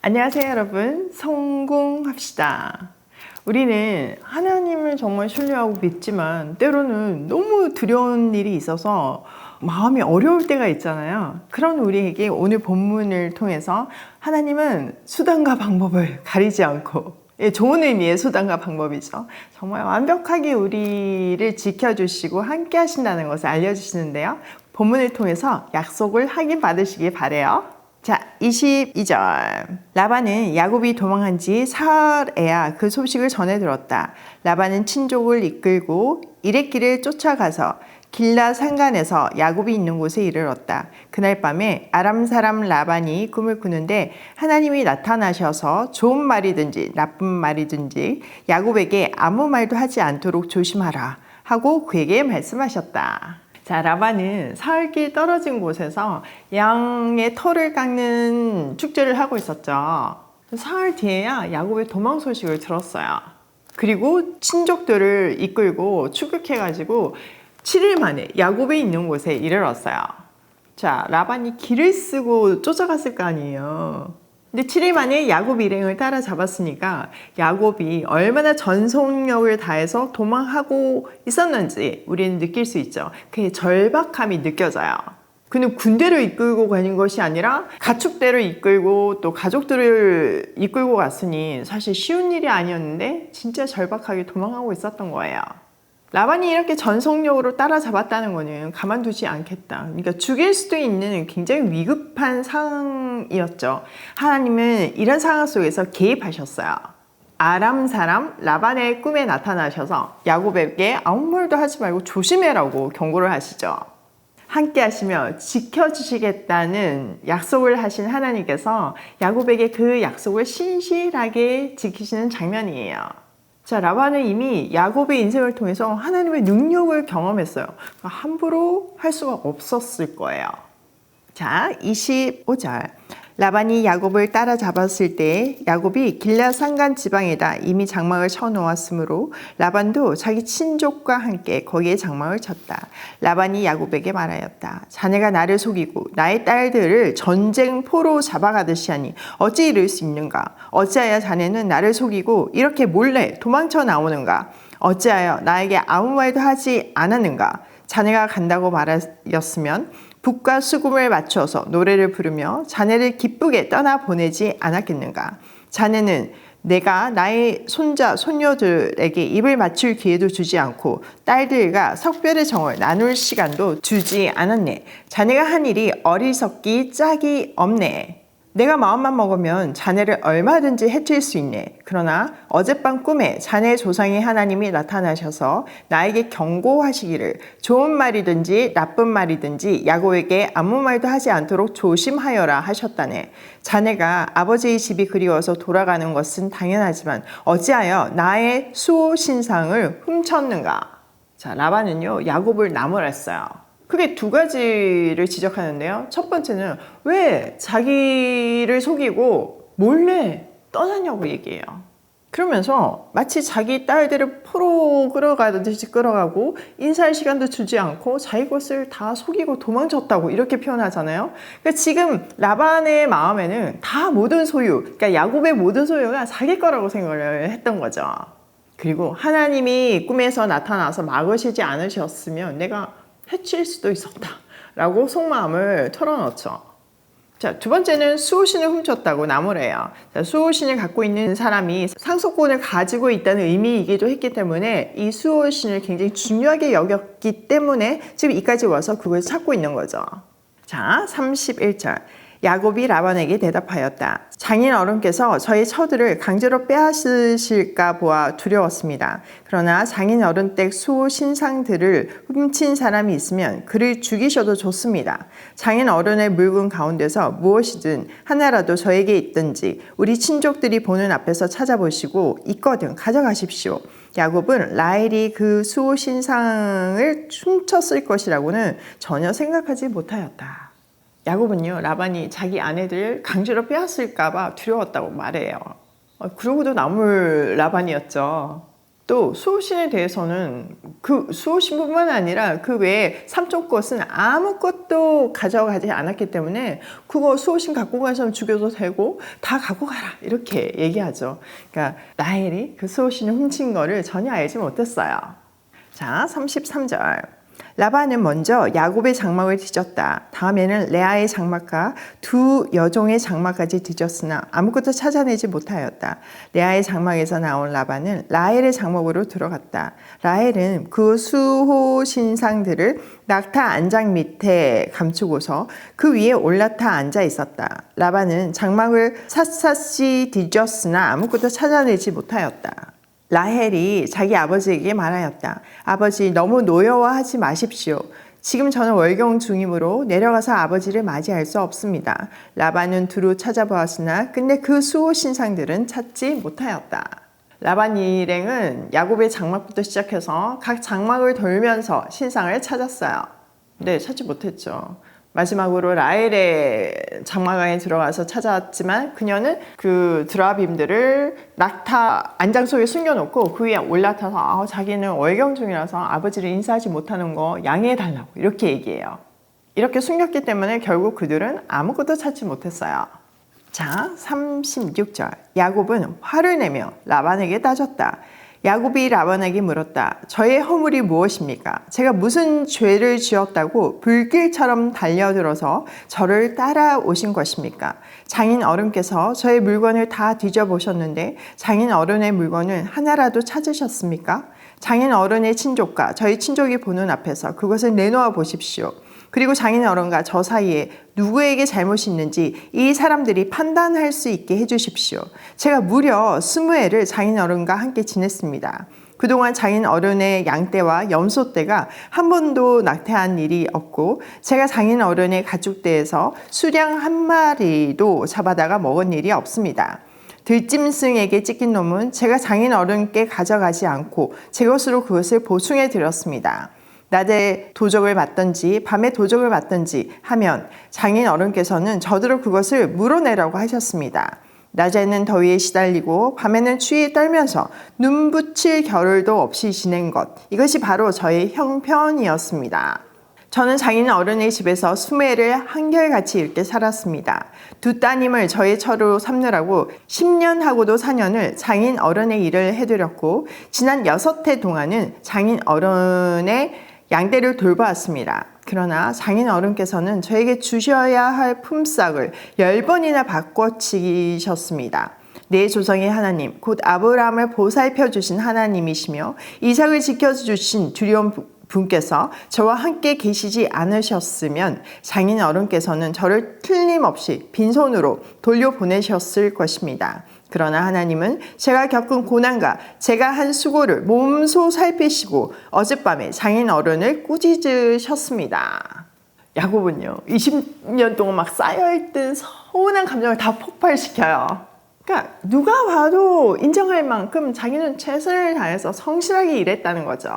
안녕하세요, 여러분. 성공합시다. 우리는 하나님을 정말 신뢰하고 믿지만 때로는 너무 두려운 일이 있어서 마음이 어려울 때가 있잖아요. 그런 우리에게 오늘 본문을 통해서 하나님은 수단과 방법을 가리지 않고, 좋은 의미의 수단과 방법이죠. 정말 완벽하게 우리를 지켜주시고 함께 하신다는 것을 알려주시는데요. 본문을 통해서 약속을 확인 받으시길 바라요. 자, 22절. 라반은 야곱이 도망한 지 사흘에야 그 소식을 전해 들었다. 라반은 친족을 이끌고 이레길을 쫓아가서 길라 산간에서 야곱이 있는 곳에 이르렀다. 그날 밤에 아람 사람 라반이 꿈을 꾸는데 하나님이 나타나셔서 좋은 말이든지 나쁜 말이든지 야곱에게 아무 말도 하지 않도록 조심하라 하고 그에게 말씀하셨다. 자, 라반은 사흘길 떨어진 곳에서 양의 털을 깎는 축제를 하고 있었죠. 사흘 뒤에야 야곱의 도망 소식을 들었어요. 그리고 친족들을 이끌고 출국해가지고 7일 만에 야곱이 있는 곳에 이르렀어요. 자, 라반이 길을 쓰고 쫓아갔을 거 아니에요. 근데 7일 만에 야곱 일행을 따라잡았으니까 야곱이 얼마나 전속력을 다해서 도망하고 있었는지 우리는 느낄 수 있죠. 그의 절박함이 느껴져요. 그는 군대를 이끌고 가는 것이 아니라 가축대를 이끌고 또 가족들을 이끌고 갔으니 사실 쉬운 일이 아니었는데 진짜 절박하게 도망하고 있었던 거예요. 라반이 이렇게 전속력으로 따라잡았다는 거는 가만두지 않겠다. 그러니까 죽일 수도 있는 굉장히 위급한 상황이었죠. 하나님은 이런 상황 속에서 개입하셨어요. 아람 사람 라반의 꿈에 나타나셔서 야곱에게 아무 말도 하지 말고 조심해라고 경고를 하시죠. 함께 하시며 지켜주시겠다는 약속을 하신 하나님께서 야곱에게 그 약속을 신실하게 지키시는 장면이에요. 자, 라반은 이미 야곱의 인생을 통해서 하나님의 능력을 경험했어요. 함부로 할 수가 없었을 거예요. 자, 25절. 라반이 야곱을 따라잡았을 때 야곱이 길라 산간 지방에다 이미 장막을 쳐놓았으므로 라반도 자기 친족과 함께 거기에 장막을 쳤다. 라반이 야곱에게 말하였다. 자네가 나를 속이고 나의 딸들을 전쟁포로 잡아가듯이 하니 어찌 이럴 수 있는가? 어찌하여 자네는 나를 속이고 이렇게 몰래 도망쳐 나오는가? 어찌하여 나에게 아무 말도 하지 않았는가? 자네가 간다고 말하였으면 북과 수금을 맞춰서 노래를 부르며 자네를 기쁘게 떠나보내지 않았겠는가? 자네는 내가 나의 손자, 손녀들에게 입을 맞출 기회도 주지 않고 딸들과 석별의 정을 나눌 시간도 주지 않았네. 자네가 한 일이 어리석기 짝이 없네. 내가 마음만 먹으면 자네를 얼마든지 해칠 수 있네. 그러나 어젯밤 꿈에 자네 조상의 하나님이 나타나셔서 나에게 경고하시기를 좋은 말이든지 나쁜 말이든지 야곱에게 아무 말도 하지 않도록 조심하여라 하셨다네. 자네가 아버지의 집이 그리워서 돌아가는 것은 당연하지만 어찌하여 나의 수호 신상을 훔쳤는가? 자, 라반은요 야곱을 나무랐어요. 크게 두 가지를 지적하는데요. 첫 번째는 왜 자기를 속이고 몰래 떠나냐고 얘기해요. 그러면서 마치 자기 딸들을 포로 끌어가듯이 끌어가고 인사할 시간도 주지 않고 자기 것을 다 속이고 도망쳤다고 이렇게 표현하잖아요. 그러니까 지금 라반의 마음에는 다 모든 소유, 그러니까 야곱의 모든 소유가 자기 거라고 생각을 했던 거죠. 그리고 하나님이 꿈에서 나타나서 막으시지 않으셨으면 내가 해칠 수도 있었다 라고 속마음을 털어놓죠. 자, 두 번째는 수호신을 훔쳤다고 나무래요. 자, 수호신을 갖고 있는 사람이 상속권을 가지고 있다는 의미이기도 했기 때문에 이 수호신을 굉장히 중요하게 여겼기 때문에 지금 이까지 와서 그걸 찾고 있는 거죠. 자, 31절. 야곱이 라반에게 대답하였다. 장인 어른께서 저희 처들을 강제로 빼앗으실까 보아 두려웠습니다. 그러나 장인 어른 댁 수호 신상들을 훔친 사람이 있으면 그를 죽이셔도 좋습니다. 장인 어른의 물건 가운데서 무엇이든 하나라도 저에게 있든지 우리 친족들이 보는 앞에서 찾아보시고 있거든 가져가십시오. 야곱은 라헬이 그 수호 신상을 훔쳤을 것이라고는 전혀 생각하지 못하였다. 야곱은요 라반이 자기 아내들 강제로 빼앗을까 봐 두려웠다고 말해요. 그러고도 나물 라반이었죠. 또 수호신에 대해서는 그 수호신뿐만 아니라 그 외에 삼촌 것은 아무것도 가져가지 않았기 때문에 그거 수호신 갖고 가서 죽여도 되고 다 갖고 가라 이렇게 얘기하죠. 그러니까 라헬이 그 수호신을 훔친 거를 전혀 알지 못했어요. 자, 33절. 라반은 먼저 야곱의 장막을 뒤졌다. 다음에는 레아의 장막과 두 여종의 장막까지 뒤졌으나 아무것도 찾아내지 못하였다. 레아의 장막에서 나온 라반은 라헬의 장막으로 들어갔다. 라헬은 그 수호 신상들을 낙타 안장 밑에 감추고서 그 위에 올라타 앉아 있었다. 라반은 장막을 샅샅이 뒤졌으나 아무것도 찾아내지 못하였다. 라헬이 자기 아버지에게 말하였다. 아버지, 너무 노여워하지 마십시오. 지금 저는 월경 중이므로 내려가서 아버지를 맞이할 수 없습니다. 라반은 두루 찾아보았으나 근데 그 수호 신상들은 찾지 못하였다. 라반 일행은 야곱의 장막부터 시작해서 각 장막을 돌면서 신상을 찾았어요. 네, 찾지 못했죠. 마지막으로 라헬의 장막 안에 들어가서 찾아왔지만 그녀는 그 드라빔들을 낙타 안장 속에 숨겨놓고 그 위에 올라타서 자기는 월경 중이라서 아버지를 인사하지 못하는 거 양해해달라고 이렇게 얘기해요. 이렇게 숨겼기 때문에 결국 그들은 아무것도 찾지 못했어요. 자, 36절. 야곱은 화를 내며 라반에게 따졌다. 야곱이 라반에게 물었다. 저의 허물이 무엇입니까? 제가 무슨 죄를 지었다고 불길처럼 달려들어서 저를 따라오신 것입니까? 장인 어른께서 저의 물건을 다 뒤져보셨는데 장인 어른의 물건은 하나라도 찾으셨습니까? 장인 어른의 친족과 저희 친족이 보는 앞에서 그것을 내놓아 보십시오. 그리고 장인 어른과 저 사이에 누구에게 잘못이 있는지 이 사람들이 판단할 수 있게 해주십시오. 제가 무려 20해를 장인 어른과 함께 지냈습니다. 그동안 장인 어른의 양떼와 염소떼가 한 번도 낙태한 일이 없고 제가 장인 어른의 가축떼에서 수량 한 마리도 잡아다가 먹은 일이 없습니다. 들짐승에게 찢긴 놈은 제가 장인 어른께 가져가지 않고 제 것으로 그것을 보충해 드렸습니다. 낮에 도적을 맞든지 밤에 도적을 맞든지 하면 장인 어른께서는 저더러 그것을 물어내라고 하셨습니다. 낮에는 더위에 시달리고 밤에는 추위에 떨면서 눈 붙일 겨를도 없이 지낸 것, 이것이 바로 저의 형편이었습니다. 저는 장인 어른의 집에서 20해를 한결같이 이렇게 살았습니다. 두 따님을 저의 처로 삼느라고 10년하고도 4년을 장인 어른의 일을 해드렸고 지난 6해 동안은 장인 어른의 양떼를 돌보았습니다. 그러나 장인 어른께서는 저에게 주셔야 할 품삯을 10번이나 바꿔치기셨습니다. 내 조상의 하나님, 곧 아브라함을 보살펴 주신 하나님이시며 이삭을 지켜주신 두려운 분께서 저와 함께 계시지 않으셨으면 장인 어른께서는 저를 틀림없이 빈손으로 돌려보내셨을 것입니다. 그러나 하나님은 제가 겪은 고난과 제가 한 수고를 몸소 살피시고 어젯밤에 장인 어른을 꾸짖으셨습니다. 야곱은요 20년 동안 막 쌓여있던 서운한 감정을 다 폭발시켜요. 그러니까 누가 봐도 인정할 만큼 자기는 최선을 다해서 성실하게 일했다는 거죠.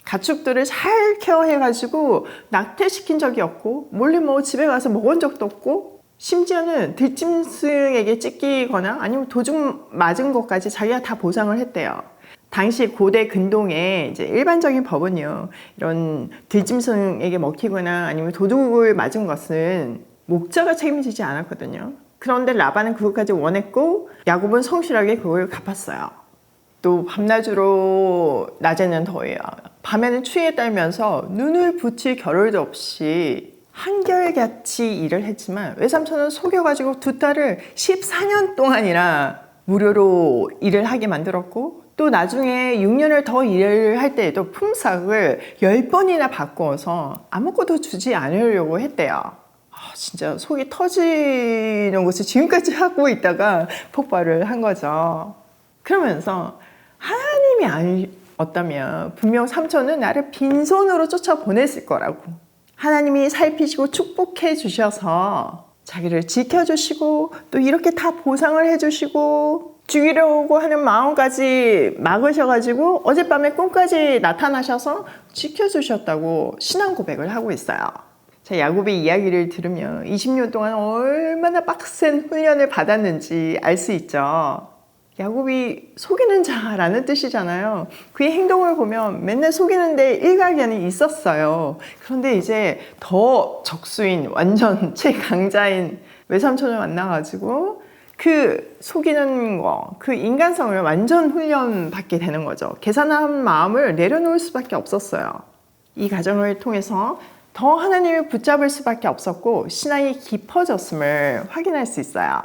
가축들을 잘 케어해가지고 낙태시킨 적이 없고 몰래 집에 가서 먹은 적도 없고 심지어는 들짐승에게 찢기거나 아니면 도둑 맞은 것까지 자기가 다 보상을 했대요. 당시 고대 근동의 이제 일반적인 법은요, 이런 들짐승에게 먹히거나 아니면 도둑을 맞은 것은 목자가 책임지지 않았거든요. 그런데 라반은 그것까지 원했고 야곱은 성실하게 그걸 갚았어요. 또 밤낮으로 낮에는 더워요. 밤에는 추위에 떨면서 눈을 붙일 겨를도 없이 한결같이 일을 했지만 외삼촌은 속여가지고 두 딸을 14년 동안이나 무료로 일을 하게 만들었고 또 나중에 6년을 더 일을 할 때에도 품삯을 10번이나 바꿔서 아무것도 주지 않으려고 했대요. 진짜 속이 터지는 것을 지금까지 하고 있다가 폭발을 한 거죠. 그러면서 하나님이 아니었다면 분명 삼촌은 나를 빈손으로 쫓아보냈을 거라고. 하나님이 살피시고 축복해 주셔서 자기를 지켜주시고 또 이렇게 다 보상을 해주시고 죽이려고 하는 마음까지 막으셔가지고 어젯밤에 꿈까지 나타나셔서 지켜주셨다고 신앙 고백을 하고 있어요. 자, 야곱의 이야기를 들으면 20년 동안 얼마나 빡센 훈련을 받았는지 알 수 있죠. 야곱이 속이는 자라는 뜻이잖아요. 그의 행동을 보면 맨날 속이는데 일가견이 있었어요. 그런데 이제 더 적수인 완전 최강자인 외삼촌을 만나가지고 그 속이는 거, 그 인간성을 완전 훈련받게 되는 거죠. 계산한 마음을 내려놓을 수밖에 없었어요. 이 과정을 통해서 더 하나님을 붙잡을 수밖에 없었고 신앙이 깊어졌음을 확인할 수 있어요.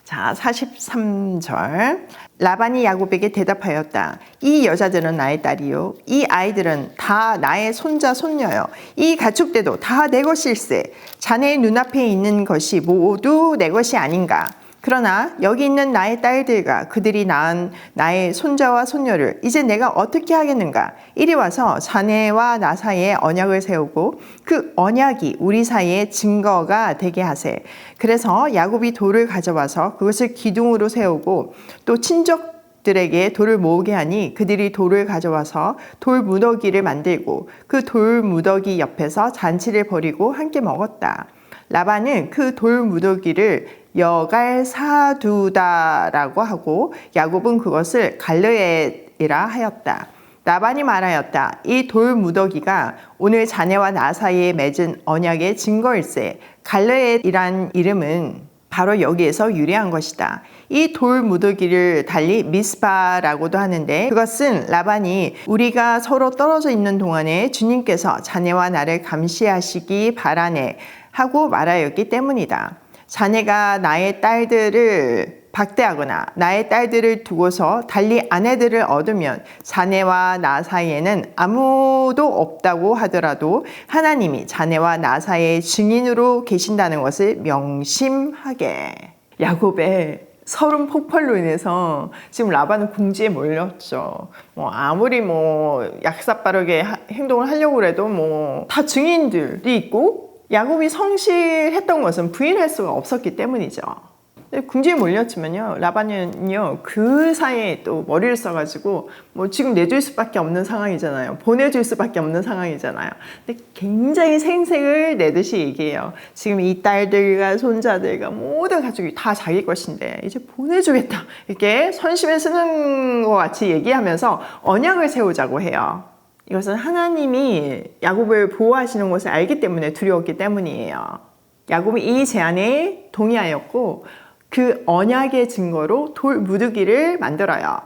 자, 43절. 라반이 야곱에게 대답하였다. 이 여자들은 나의 딸이요. 이 아이들은 다 나의 손자, 손녀요. 이 가축대도 다 내 것일세. 자네의 눈앞에 있는 것이 모두 내 것이 아닌가. 그러나 여기 있는 나의 딸들과 그들이 낳은 나의 손자와 손녀를 이제 내가 어떻게 하겠는가? 이리 와서 자네와 나 사이에 언약을 세우고 그 언약이 우리 사이에 증거가 되게 하세. 그래서 야곱이 돌을 가져와서 그것을 기둥으로 세우고 또 친족들에게 돌을 모으게 하니 그들이 돌을 가져와서 돌 무더기를 만들고 그 돌 무더기 옆에서 잔치를 벌이고 함께 먹었다. 라반은 그 돌 무더기를 여갈사두다라고 하고 야곱은 그것을 갈르엣이라 하였다. 라반이 말하였다. 이 돌 무더기가 오늘 자네와 나 사이에 맺은 언약의 증거일세. 갈르엣이란 이름은 바로 여기에서 유래한 것이다. 이 돌 무더기를 달리 미스바라고도 하는데 그것은 라반이 우리가 서로 떨어져 있는 동안에 주님께서 자네와 나를 감시하시기 바라네 하고 말하였기 때문이다. 자네가 나의 딸들을 박대하거나 나의 딸들을 두고서 달리 아내들을 얻으면 자네와 나 사이에는 아무도 없다고 하더라도 하나님이 자네와 나 사이의 증인으로 계신다는 것을 명심하게. 야곱의 서름 폭발로 인해서 지금 라반은 궁지에 몰렸죠. 아무리 약삭빠르게 행동을 하려고 해도 다 증인들이 있고 야곱이 성실했던 것은 부인할 수가 없었기 때문이죠. 궁지에 몰렸지만요, 라반은요 그 사이에 또 머리를 써가지고 지금 내줄 수밖에 없는 상황이잖아요. 보내줄 수밖에 없는 상황이잖아요. 근데 굉장히 생색을 내듯이 얘기해요. 지금 이 딸들과 손자들과 모든 가족이 다 자기 것인데 이제 보내주겠다, 이렇게 선심에 쓰는 것 같이 얘기하면서 언약을 세우자고 해요. 이것은 하나님이 야곱을 보호하시는 것을 알기 때문에 두려웠기 때문이에요. 야곱이 이 제안에 동의하였고 그 언약의 증거로 돌 무더기를 만들어요.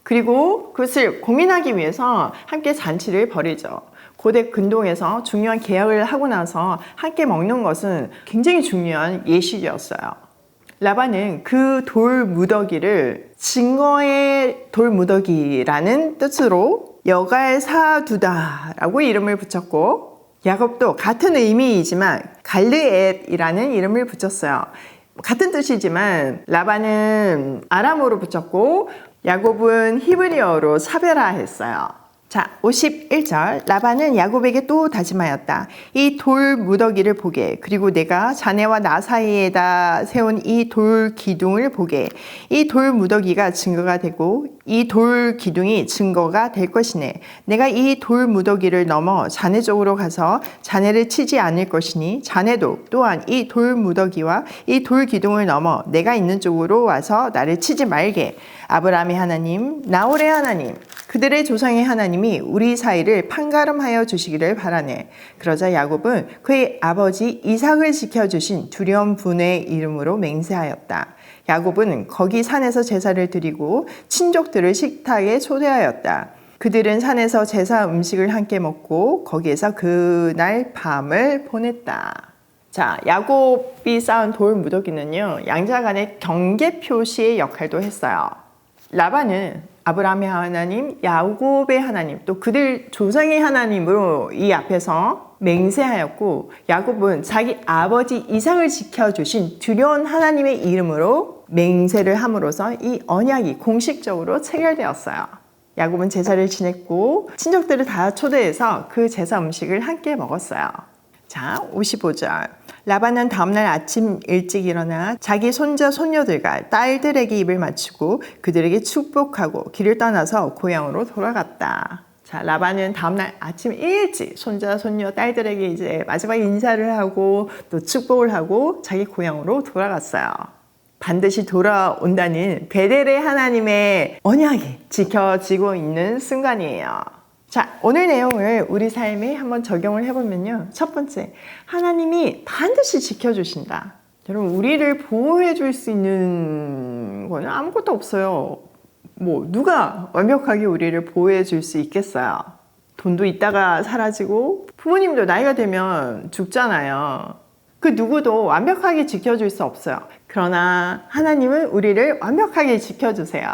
그리고 그것을 공인하기 위해서 함께 잔치를 벌이죠. 고대 근동에서 중요한 계약을 하고 나서 함께 먹는 것은 굉장히 중요한 예식이었어요. 라반은 그 돌 무더기를 증거의 돌 무더기라는 뜻으로 여갈사두다라고 이름을 붙였고 야곱도 같은 의미이지만 갈르엣이라는 이름을 붙였어요. 같은 뜻이지만 라반은 아람어로 붙였고 야곱은 히브리어로 사베라 했어요. 자, 51절. 라반은 야곱에게 또 다짐하였다. 이 돌 무더기를 보게, 그리고 내가 자네와 나 사이에다 세운 이 돌 기둥을 보게. 이 돌 무더기가 증거가 되고 이 돌 기둥이 증거가 될 것이네. 내가 이 돌 무더기를 넘어 자네 쪽으로 가서 자네를 치지 않을 것이니 자네도 또한 이 돌 무더기와 이 돌 기둥을 넘어 내가 있는 쪽으로 와서 나를 치지 말게. 아브라함의 하나님, 나홀의 하나님, 그들의 조상의 하나님이 우리 사이를 판가름하여 주시기를 바라네. 그러자 야곱은 그의 아버지 이삭을 지켜주신 두려운 분의 이름으로 맹세하였다. 야곱은 거기 산에서 제사를 드리고 친족들을 식탁에 초대하였다. 그들은 산에서 제사 음식을 함께 먹고 거기에서 그날 밤을 보냈다. 자, 야곱이 쌓은 돌 무더기는요, 양자 간의 경계 표시의 역할도 했어요. 라반은 아브라함의 하나님, 야곱의 하나님, 또 그들 조상의 하나님으로 이 앞에서 맹세하였고 야곱은 자기 아버지 이삭을 지켜주신 두려운 하나님의 이름으로 맹세를 함으로써 이 언약이 공식적으로 체결되었어요. 야곱은 제사를 지냈고 친족들을 다 초대해서 그 제사 음식을 함께 먹었어요. 자, 55절. 라반은 다음날 아침 일찍 일어나 자기 손자 손녀들과 딸들에게 입을 맞추고 그들에게 축복하고 길을 떠나서 고향으로 돌아갔다. 자, 라반은 다음날 아침 일찍 손자 손녀 딸들에게 이제 마지막 인사를 하고 또 축복을 하고 자기 고향으로 돌아갔어요. 반드시 돌아온다는 베델의 하나님의 언약이 지켜지고 있는 순간이에요. 자, 오늘 내용을 우리 삶에 한번 적용을 해보면요. 첫 번째, 하나님이 반드시 지켜주신다. 여러분, 우리를 보호해 줄 수 있는 거는 아무것도 없어요. 뭐 누가 완벽하게 우리를 보호해 줄 수 있겠어요? 돈도 있다가 사라지고 부모님도 나이가 되면 죽잖아요. 그 누구도 완벽하게 지켜줄 수 없어요. 그러나 하나님은 우리를 완벽하게 지켜주세요.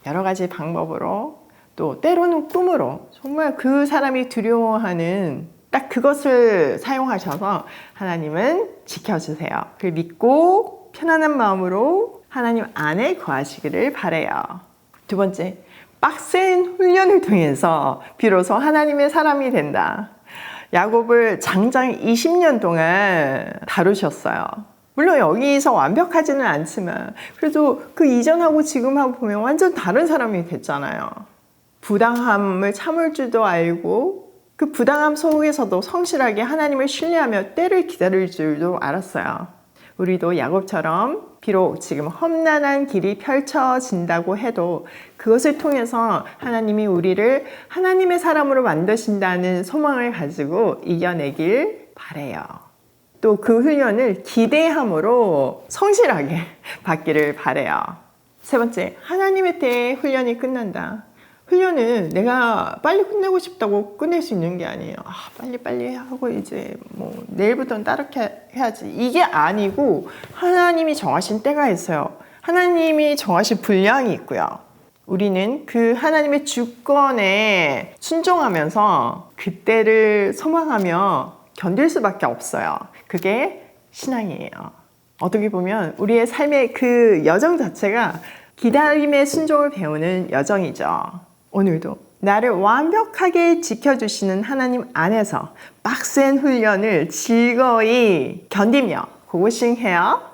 여러 가지 방법으로, 또 때로는 꿈으로, 정말 그 사람이 두려워하는 딱 그것을 사용하셔서 하나님은 지켜주세요. 그걸 믿고 편안한 마음으로 하나님 안에 거하시기를 바라요. 두 번째, 빡센 훈련을 통해서 비로소 하나님의 사람이 된다. 야곱을 장장 20년 동안 다루셨어요. 물론 여기서 완벽하지는 않지만 그래도 그 이전하고 지금하고 보면 완전 다른 사람이 됐잖아요. 부당함을 참을 줄도 알고 그 부당함 속에서도 성실하게 하나님을 신뢰하며 때를 기다릴 줄도 알았어요. 우리도 야곱처럼 비록 지금 험난한 길이 펼쳐진다고 해도 그것을 통해서 하나님이 우리를 하나님의 사람으로 만드신다는 소망을 가지고 이겨내길 바라요. 또 그 훈련을 기대함으로 성실하게 받기를 바라요. 세 번째, 하나님의 때에 훈련이 끝난다. 훈련은 내가 빨리 끝내고 싶다고 끝낼 수 있는 게 아니에요. 빨리 하고 이제 뭐 내일부터는 따르게 해야지. 이게 아니고 하나님이 정하신 때가 있어요. 하나님이 정하신 분량이 있고요. 우리는 그 하나님의 주권에 순종하면서 그때를 소망하며 견딜 수밖에 없어요. 그게 신앙이에요. 어떻게 보면 우리의 삶의 그 여정 자체가 기다림의 순종을 배우는 여정이죠. 오늘도 나를 완벽하게 지켜주시는 하나님 안에서 빡센 훈련을 즐거이 견디며 고고싱해요.